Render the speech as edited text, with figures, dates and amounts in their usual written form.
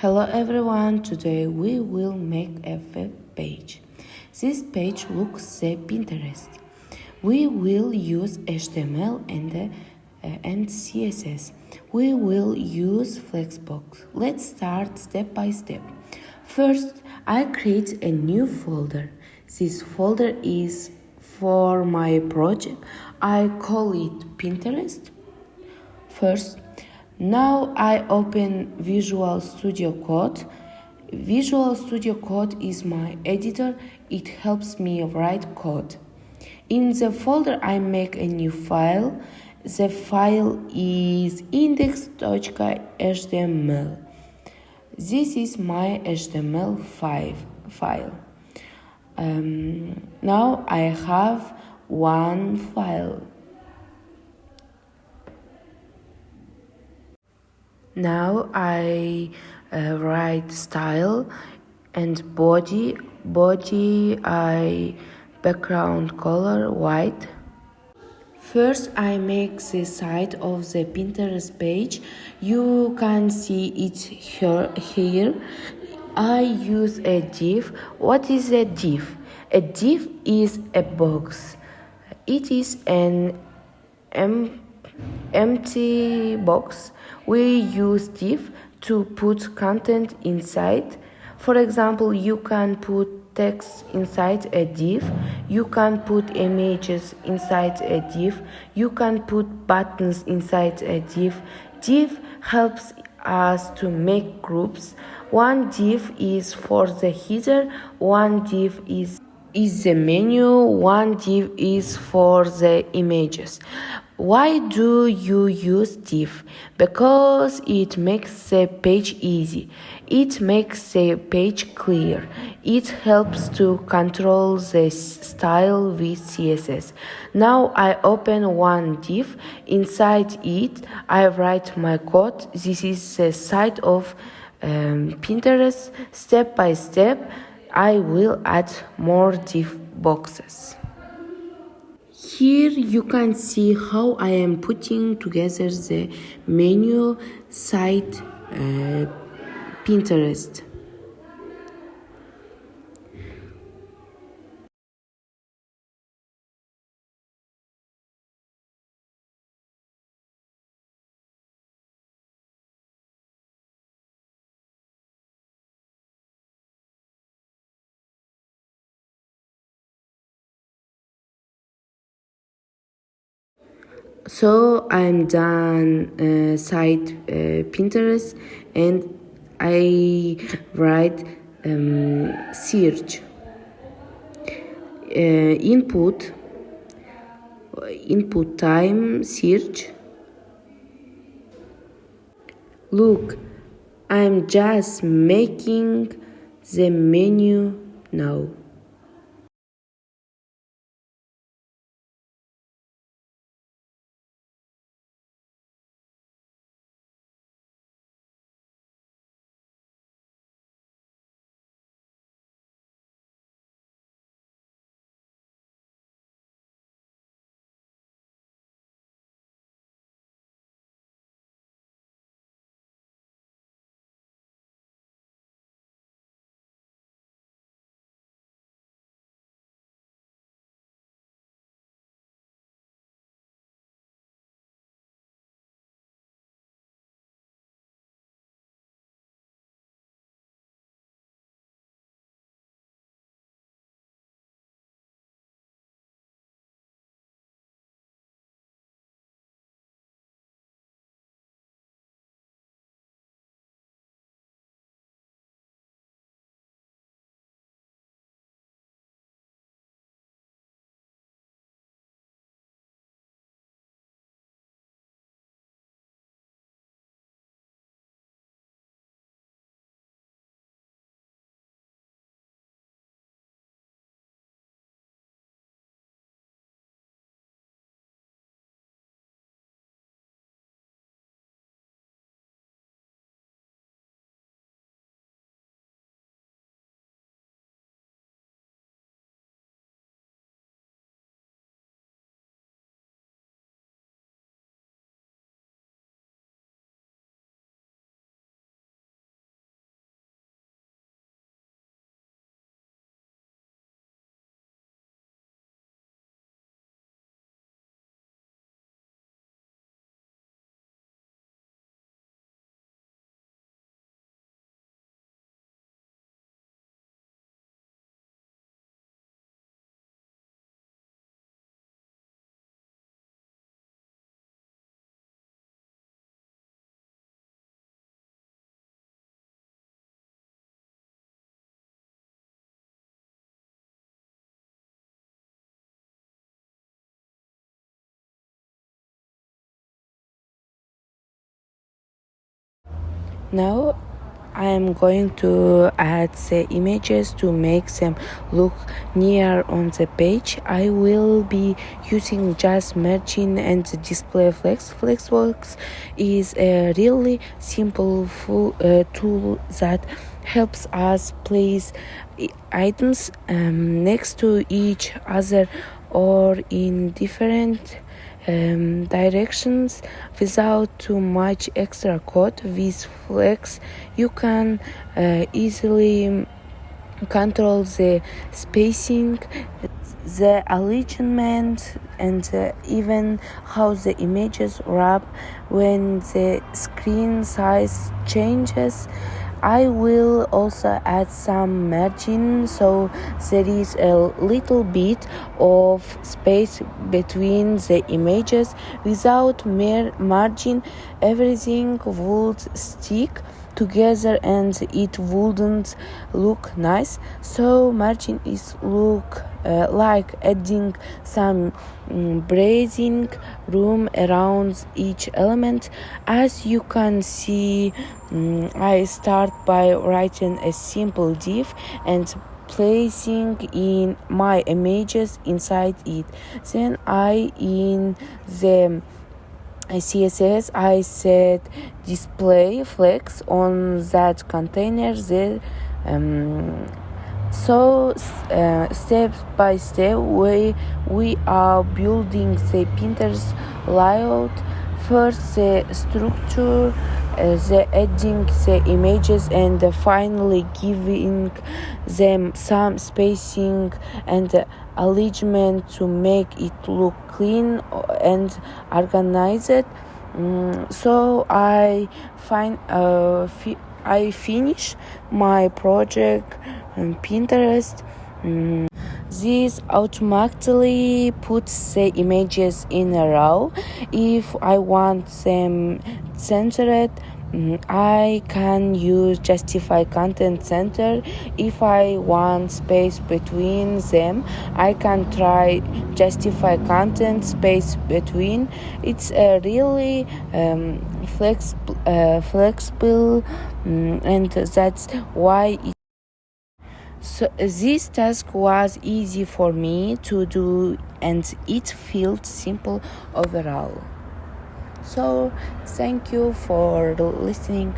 Hello everyone, today we will make a web page. This page looks like Pinterest. We will use HTML and CSS. We will use Flexbox. Let's start step by step. First, I create a new folder. This folder is for my project. I call it Pinterest. First, now I open Visual Studio Code. Visual Studio Code is my editor. It helps me write code. In the folder I make a new file. The file is index.html. This is my HTML file. Now I have one file. Now I write style and body. Body I background color white. First I make the side of the Pinterest page. You can see it here. I use a div. What is a div? A div is a box. It is an empty box. We use div to put content inside. For example, you can put text inside a div, you can put images inside a div, you can put buttons inside a div. Div helps us to make groups. One div is for the header, one div is the menu, one div is for the images. Why do you use div? Because it makes the page easy. It makes the page clear. It helps to control the style with CSS. Now I open one div. Inside it, I write my code. This is the site of Pinterest. Step by step, I will add more div boxes. Here you can see how I am putting together the menu site Pinterest. So I'm done site Pinterest and I write search input time search. Look, I'm just making the menu now. Now I am going to add the images to make them look near on the page. I will be using just margin and display flex. Flexbox is a really simple tool that helps us place items next to each other or in different directions without too much extra code. With Flex, you can easily control the spacing, the alignment, and even how the images wrap when the screen size changes. I will also add some margin so there is a little bit of space between the images. Without mere margin, everything would stick together and it wouldn't look nice. So margin is look like adding some breathing room around each element. As you can see, I start by writing a simple div and placing in my images inside it. Then in the CSS I set display flex on that container. Step by step we are building the Pinterest layout. First the structure, the adding the images, and finally giving them some spacing and alignment to make it look clean and organized. So I finish my project on Pinterest. This automatically puts the images in a row. If I want them centered, I can use Justify Content Center. If I want space between them, I can try Justify Content Space Between. It's a really flexible, and that's why so this task was easy for me to do and it felt simple overall. So thank you for listening.